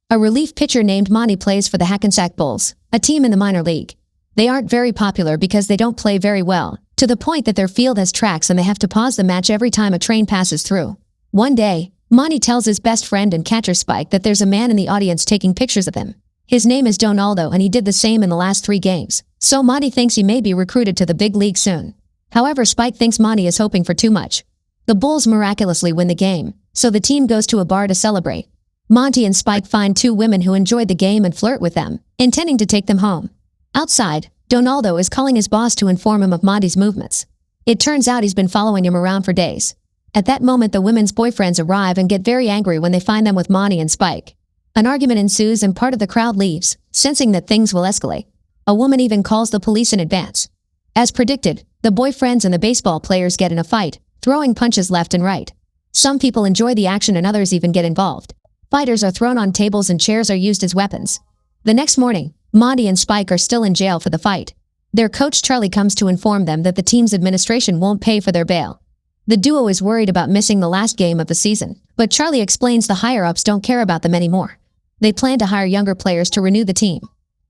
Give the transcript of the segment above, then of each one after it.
A relief pitcher named Monty plays for the Hackensack Bulls, a team in the minor league. They aren't very popular because they don't play very well, to the point that their field has tracks and they have to pause the match every time a train passes through. One day, Monty tells his best friend and catcher Spike that there's a man in the audience taking pictures of him. His name is Donaldo and he did the same in the last 3 games, so Monty thinks he may be recruited to the big league soon. However, Spike thinks Monty is hoping for too much. The Bulls miraculously win the game, so the team goes to a bar to celebrate. Monty and Spike find 2 women who enjoyed the game and flirt with them, intending to take them home. Outside, Donaldo is calling his boss to inform him of Monty's movements. It turns out he's been following him around for days. At that moment, the women's boyfriends arrive and get very angry when they find them with Monty and Spike. An argument ensues and part of the crowd leaves, sensing that things will escalate. A woman even calls the police in advance. As predicted, the boyfriends and the baseball players get in a fight, throwing punches left and right. Some people enjoy the action and others even get involved. Fighters are thrown on tables and chairs are used as weapons. The next morning, Monty and Spike are still in jail for the fight. Their coach Charlie comes to inform them that the team's administration won't pay for their bail. The duo is worried about missing the last game of the season, but Charlie explains the higher-ups don't care about them anymore. They plan to hire younger players to renew the team.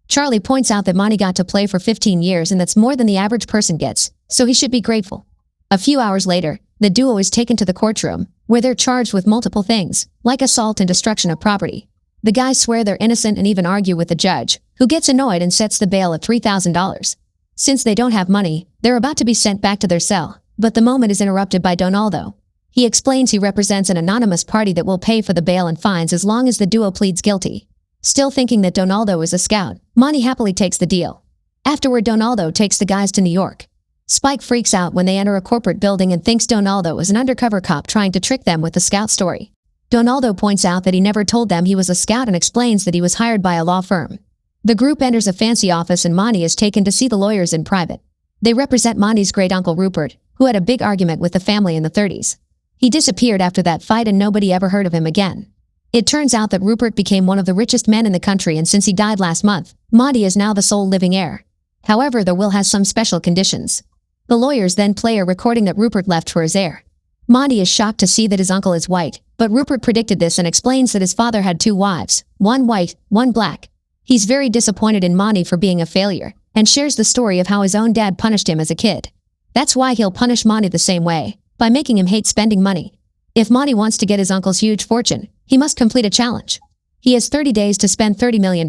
Charlie points out that Monty got to play for 15 years and that's more than the average person gets, so he should be grateful. A few hours later, the duo is taken to the courtroom, where they're charged with multiple things, like assault and destruction of property. The guys swear they're innocent and even argue with the judge, who gets annoyed and sets the bail at $3,000. Since they don't have money, they're about to be sent back to their cell, but the moment is interrupted by Donaldo. He explains he represents an anonymous party that will pay for the bail and fines as long as the duo pleads guilty. Still thinking that Donaldo is a scout, Monty happily takes the deal. Afterward, Donaldo takes the guys to New York. Spike freaks out when they enter a corporate building and thinks Donaldo is an undercover cop trying to trick them with the scout story. Donaldo points out that he never told them he was a scout and explains that he was hired by a law firm. The group enters a fancy office and Monty is taken to see the lawyers in private. They represent Monty's great-uncle Rupert, who had a big argument with the family in the 30s. He disappeared after that fight and nobody ever heard of him again. It turns out that Rupert became one of the richest men in the country and since he died last month, Monty is now the sole living heir. However, the will has some special conditions. The lawyers then play a recording that Rupert left for his heir. Monty is shocked to see that his uncle is white, but Rupert predicted this and explains that his father had 2 wives, one white, one black. He's very disappointed in Monty for being a failure, and shares the story of how his own dad punished him as a kid. That's why he'll punish Monty the same way, by making him hate spending money. If Monty wants to get his uncle's huge fortune, he must complete a challenge. He has 30 days to spend $30 million,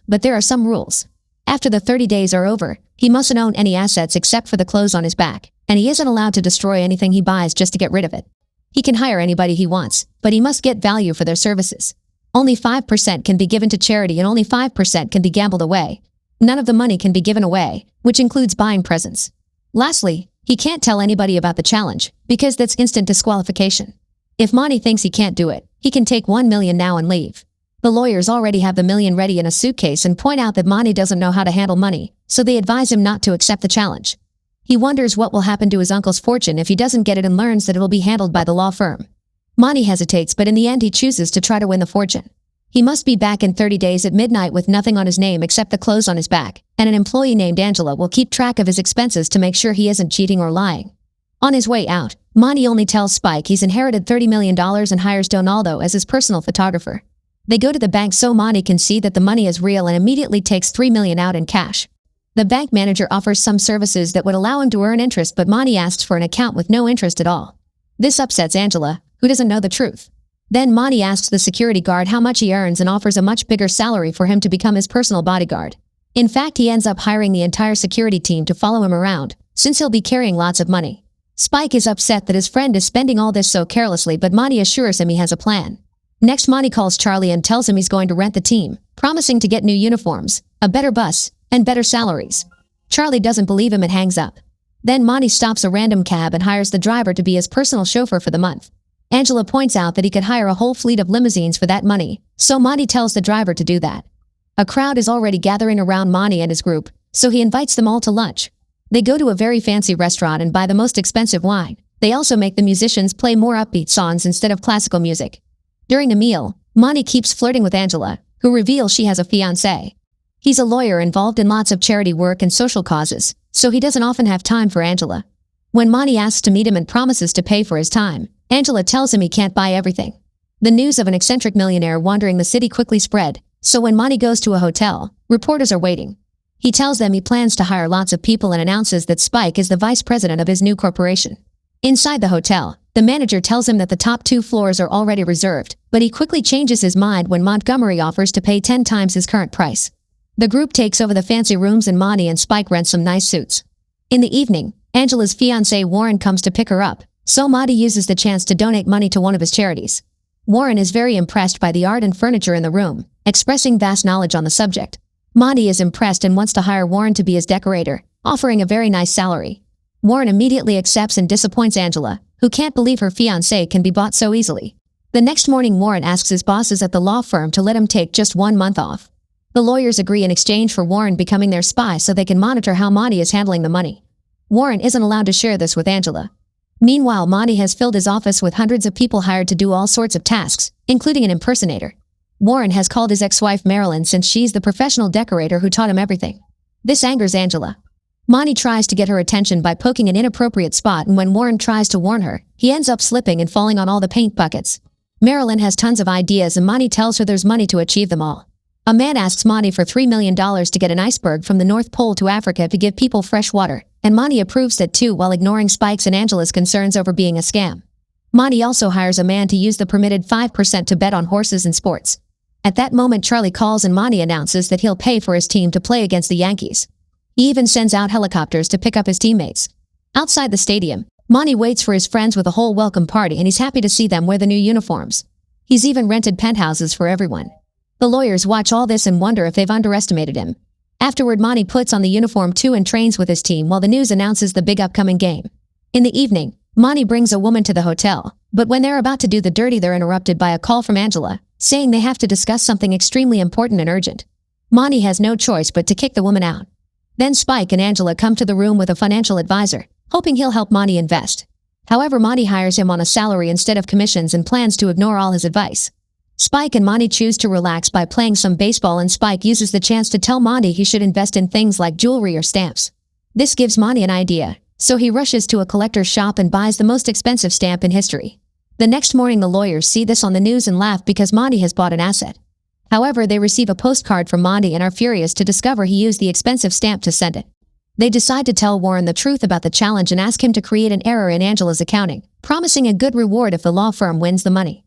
but there are some rules. After the 30 days are over, he mustn't own any assets except for the clothes on his back, and he isn't allowed to destroy anything he buys just to get rid of it. He can hire anybody he wants, but he must get value for their services. Only 5% can be given to charity and only 5% can be gambled away. None of the money can be given away, which includes buying presents. Lastly, he can't tell anybody about the challenge, because that's instant disqualification. If Monty thinks he can't do it, he can take $1 million now and leave. The lawyers already have the million ready in a suitcase and point out that Monty doesn't know how to handle money, so they advise him not to accept the challenge. He wonders what will happen to his uncle's fortune if he doesn't get it and learns that it will be handled by the law firm. Monty hesitates, but in the end he chooses to try to win the fortune. He must be back in 30 days at midnight with nothing on his name except the clothes on his back, and an employee named Angela will keep track of his expenses to make sure he isn't cheating or lying. On his way out, Monty only tells Spike he's inherited $30 million and hires Donaldo as his personal photographer. They go to the bank so Monty can see that the money is real and immediately takes $3 million out in cash. The bank manager offers some services that would allow him to earn interest, but Monty asks for an account with no interest at all. This upsets Angela, who doesn't know the truth. Then Monty asks the security guard how much he earns and offers a much bigger salary for him to become his personal bodyguard. In fact, he ends up hiring the entire security team to follow him around, since he'll be carrying lots of money. Spike is upset that his friend is spending all this so carelessly, but Monty assures him he has a plan. Next, Monty calls Charlie and tells him he's going to rent the team, promising to get new uniforms, a better bus, and better salaries. Charlie doesn't believe him and hangs up. Then Monty stops a random cab and hires the driver to be his personal chauffeur for the month. Angela points out that he could hire a whole fleet of limousines for that money, so Monty tells the driver to do that. A crowd is already gathering around Monty and his group, so he invites them all to lunch. They go to a very fancy restaurant and buy the most expensive wine. They also make the musicians play more upbeat songs instead of classical music. During the meal, Monty keeps flirting with Angela, who reveals she has a fiancé. He's a lawyer involved in lots of charity work and social causes, so he doesn't often have time for Angela. When Monty asks to meet him and promises to pay for his time, Angela tells him he can't buy everything. The news of an eccentric millionaire wandering the city quickly spread, so when Monty goes to a hotel, reporters are waiting. He tells them he plans to hire lots of people and announces that Spike is the vice president of his new corporation. Inside the hotel, the manager tells him that the top 2 floors are already reserved, but he quickly changes his mind when Montgomery offers to pay 10 times his current price. The group takes over the fancy rooms and Monty and Spike rent some nice suits. In the evening, Angela's fiancé Warren comes to pick her up, so Monty uses the chance to donate money to one of his charities. Warren is very impressed by the art and furniture in the room, expressing vast knowledge on the subject. Monty is impressed and wants to hire Warren to be his decorator, offering a very nice salary. Warren immediately accepts and disappoints Angela, who can't believe her fiancé can be bought so easily. The next morning Warren asks his bosses at the law firm to let him take just 1 month off. The lawyers agree in exchange for Warren becoming their spy so they can monitor how Monty is handling the money. Warren isn't allowed to share this with Angela. Meanwhile, Monty has filled his office with hundreds of people hired to do all sorts of tasks, including an impersonator. Warren has called his ex-wife Marilyn since she's the professional decorator who taught him everything. This angers Angela. Monty tries to get her attention by poking an inappropriate spot, and when Warren tries to warn her, he ends up slipping and falling on all the paint buckets. Marilyn has tons of ideas and Monty tells her there's money to achieve them all. A man asks Monty for $3 million to get an iceberg from the North Pole to Africa to give people fresh water, and Monty approves that too while ignoring Spike's and Angela's concerns over being a scam. Monty also hires a man to use the permitted 5% to bet on horses and sports. At that moment Charlie calls and Monty announces that he'll pay for his team to play against the Yankees. He even sends out helicopters to pick up his teammates. Outside the stadium, Monty waits for his friends with a whole welcome party and he's happy to see them wear the new uniforms. He's even rented penthouses for everyone. The lawyers watch all this and wonder if they've underestimated him. Afterward, Monty puts on the uniform too and trains with his team while the news announces the big upcoming game. In the evening, Monty brings a woman to the hotel, but when they're about to do the dirty they're interrupted by a call from Angela, saying they have to discuss something extremely important and urgent. Monty has no choice but to kick the woman out. Then Spike and Angela come to the room with a financial advisor, hoping he'll help Monty invest. However, Monty hires him on a salary instead of commissions and plans to ignore all his advice. Spike and Monty choose to relax by playing some baseball and Spike uses the chance to tell Monty he should invest in things like jewelry or stamps. This gives Monty an idea, so he rushes to a collector's shop and buys the most expensive stamp in history. The next morning the lawyers see this on the news and laugh because Monty has bought an asset. However, they receive a postcard from Monty and are furious to discover he used the expensive stamp to send it. They decide to tell Warren the truth about the challenge and ask him to create an error in Angela's accounting, promising a good reward if the law firm wins the money.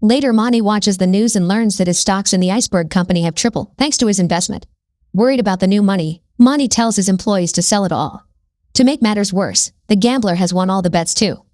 Later, Monty watches the news and learns that his stocks in the iceberg company have tripled thanks to his investment. Worried about the new money, Monty tells his employees to sell it all. To make matters worse, the gambler has won all the bets too.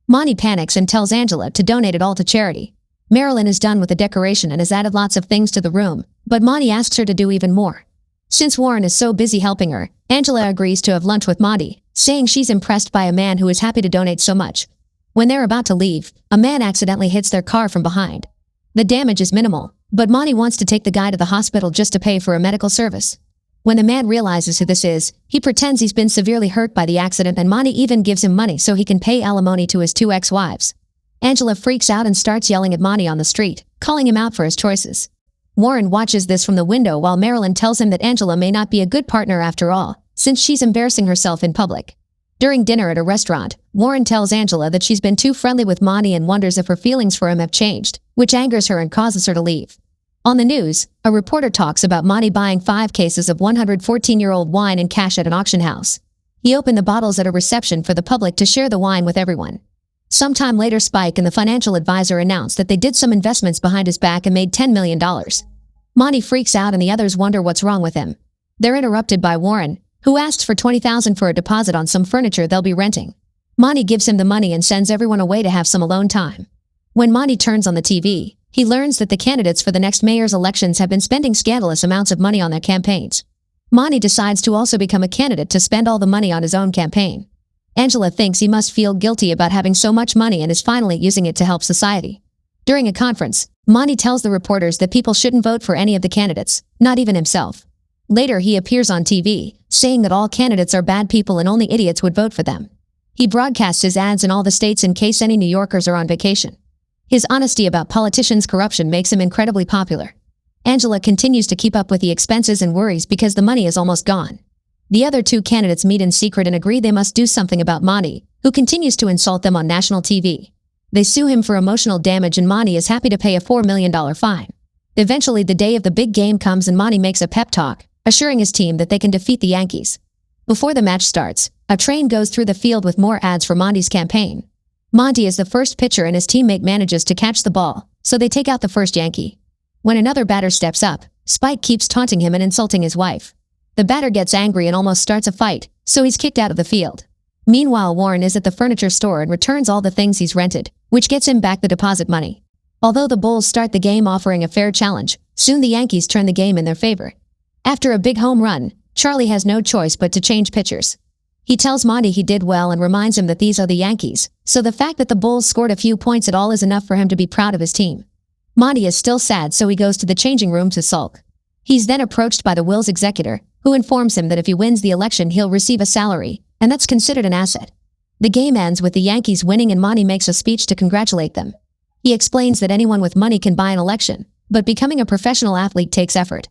Monty panics and tells Angela to donate it all to charity. Marilyn is done with the decoration and has added lots of things to the room, but Monty asks her to do even more. Since Warren is so busy helping her, Angela agrees to have lunch with Monty, saying she's impressed by a man who is happy to donate so much. When they're about to leave, a man accidentally hits their car from behind. The damage is minimal, but Monty wants to take the guy to the hospital just to pay for a medical service. When the man realizes who this is, he pretends he's been severely hurt by the accident and Monty even gives him money so he can pay alimony to his 2 ex-wives. Angela freaks out and starts yelling at Monty on the street, calling him out for his choices. Warren watches this from the window while Marilyn tells him that Angela may not be a good partner after all, since she's embarrassing herself in public. During dinner at a restaurant, Warren tells Angela that she's been too friendly with Monty and wonders if her feelings for him have changed, which angers her and causes her to leave. On the news, a reporter talks about Monty buying 5 cases of 114-year-old wine in cash at an auction house. He opened the bottles at a reception for the public to share the wine with everyone. Sometime later, Spike and the financial advisor announced that they did some investments behind his back and made $10 million. Monty freaks out and the others wonder what's wrong with him. They're interrupted by Warren, who asks for $20,000 for a deposit on some furniture they'll be renting. Monty gives him the money and sends everyone away to have some alone time. When Monty turns on the TV, he learns that the candidates for the next mayor's elections have been spending scandalous amounts of money on their campaigns. Monty decides to also become a candidate to spend all the money on his own campaign. Angela thinks he must feel guilty about having so much money and is finally using it to help society. During a conference, Monty tells the reporters that people shouldn't vote for any of the candidates, not even himself. Later, he appears on TV, saying that all candidates are bad people and only idiots would vote for them. He broadcasts his ads in all the states in case any New Yorkers are on vacation. His honesty about politicians' corruption makes him incredibly popular. Angela continues to keep up with the expenses and worries because the money is almost gone. The other 2 candidates meet in secret and agree they must do something about Monty, who continues to insult them on national TV. They sue him for emotional damage and Monty is happy to pay a $4 million fine. Eventually, the day of the big game comes and Monty makes a pep talk, assuring his team that they can defeat the Yankees. Before the match starts, a train goes through the field with more ads for Monty's campaign. Monty is the first pitcher and his teammate manages to catch the ball, so they take out the first Yankee. When another batter steps up, Spike keeps taunting him and insulting his wife. The batter gets angry and almost starts a fight, so he's kicked out of the field. Meanwhile, Warren is at the furniture store and returns all the things he's rented, which gets him back the deposit money. Although the Bulls start the game offering a fair challenge, soon the Yankees turn the game in their favor. After a big home run, Charlie has no choice but to change pitchers. He tells Monty he did well and reminds him that these are the Yankees, so the fact that the Bulls scored a few points at all is enough for him to be proud of his team. Monty is still sad, so he goes to the changing room to sulk. He's then approached by the Will's executor, who informs him that if he wins the election he'll receive a salary, and that's considered an asset. The game ends with the Yankees winning and Monty makes a speech to congratulate them. He explains that anyone with money can buy an election, but becoming a professional athlete takes effort.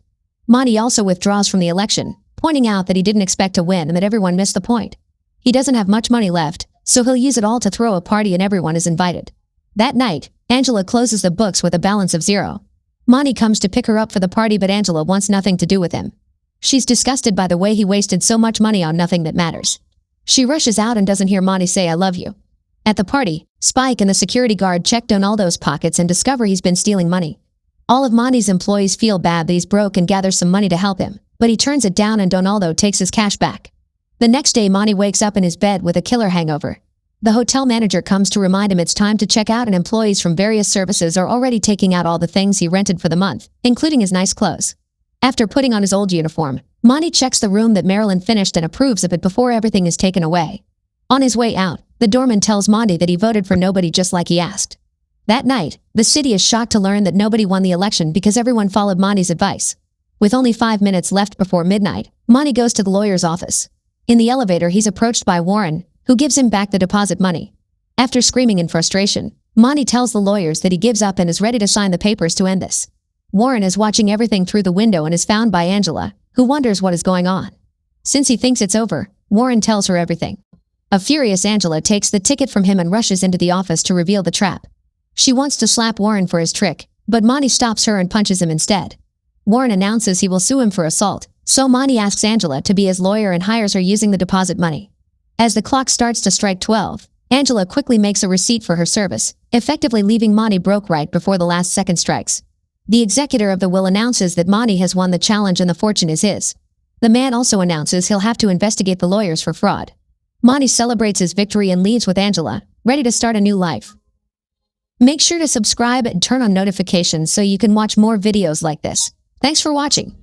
Monty also withdraws from the election, pointing out that he didn't expect to win and that everyone missed the point. He doesn't have much money left, so he'll use it all to throw a party and everyone is invited. That night, Angela closes the books with a balance of 0. Monty comes to pick her up for the party, but Angela wants nothing to do with him. She's disgusted by the way he wasted so much money on nothing that matters. She rushes out and doesn't hear Monty say "I love you." At the party, Spike and the security guard check Donaldo's pockets and discover he's been stealing money. All of Monty's employees feel bad that he's broke and gather some money to help him, but he turns it down and Donaldo takes his cash back. The next day, Monty wakes up in his bed with a killer hangover. The hotel manager comes to remind him it's time to check out and employees from various services are already taking out all the things he rented for the month, including his nice clothes. After putting on his old uniform, Monty checks the room that Marilyn finished and approves of it before everything is taken away. On his way out, the doorman tells Monty that he voted for nobody just like he asked. That night, the city is shocked to learn that nobody won the election because everyone followed Monty's advice. With only 5 minutes left before midnight, Monty goes to the lawyer's office. In the elevator, he's approached by Warren, who gives him back the deposit money. After screaming in frustration, Monty tells the lawyers that he gives up and is ready to sign the papers to end this. Warren is watching everything through the window and is found by Angela, who wonders what is going on. Since he thinks it's over, Warren tells her everything. A furious Angela takes the ticket from him and rushes into the office to reveal the trap. She wants to slap Warren for his trick, but Monty stops her and punches him instead. Warren announces he will sue him for assault, so Monty asks Angela to be his lawyer and hires her using the deposit money. As the clock starts to strike 12, Angela quickly makes a receipt for her service, effectively leaving Monty broke right before the last second strikes. The executor of the will announces that Monty has won the challenge and the fortune is his. The man also announces he'll have to investigate the lawyers for fraud. Monty celebrates his victory and leaves with Angela, ready to start a new life. Make sure to subscribe and turn on notifications so you can watch more videos like this. Thanks for watching.